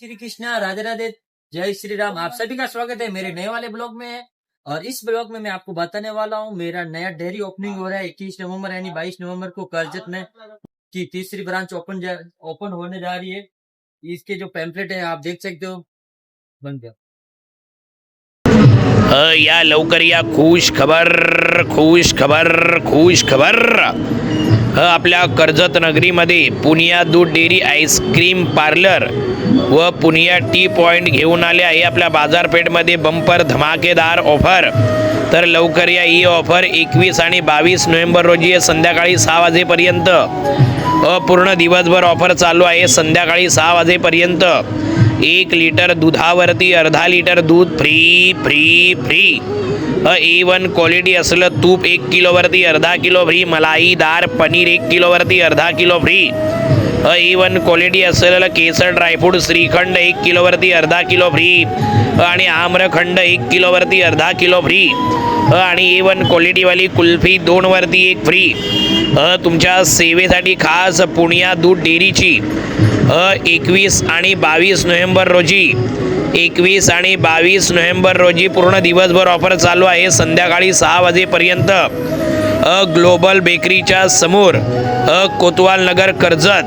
श्री कृष्णा, राधे राधे, जय श्री राम। आप सभी का स्वागत है मेरे नए वाले ब्लॉग में। और इस ब्लॉग में मैं आपको बताने वाला हूँ मेरा नया डेयरी ओपनिंग हो रहा है 21 नवंबर यानी 22 नवंबर को करजत में की तीसरी ब्रांच ओपन होने जा रही है। इसके जो पैम्पलेट है आप देख सकते हो। बंद गया। या लवकर या खुश खबर आपल्या कर्जत नगरीमध्ये पुनिया दूध डेअरी आईस्क्रीम पार्लर व पुनिया टी पॉइंट घेऊन आले आहे आपल्या बाजारपेठमध्ये बंपर धमाकेदार ऑफर। तर लवकर या ही ऑफर 21 आणि 22 नोव्हेंबर रोजी संध्याकाळी 6 वाजेपर्यंत पूर्ण दिवसभर ऑफर चालू आहे। संध्याकाळी 6 वाजेपर्यंत 1 लिटर दुधावरती अर्धा लिटर दूध फ्री A1 क्वालिटी असलं तूप 1 किलोवरती अर्धा किलो फ्री, मलाईदार पनीर 1 किलोवरती अर्धा किलो फ्री, A1 क्वालिटी असलेलं केसर ड्रायफ्रूट श्रीखंड 1 किलोवरती अर्धा किलो फ्री आणि आम्रखंड 1 किलोवरती अर्धा किलो फ्री आणि A1 क्वालिटीवाली कुल्फी 2 वरती 1 फ्री। तुमच्या सेवेसाठी खास पुनिया दूध डेअरीची 21 आणि 22 नोव्हेंबर रोजी 21 आणि 22 नोव्हेंबर रोजी पूर्ण दिवसभर ऑफर चालू आहे। संध्याकाळी 6 वाजेपर्यंत ग्लोबल बेकरीच्या समोर कोतवाल नगर कर्जत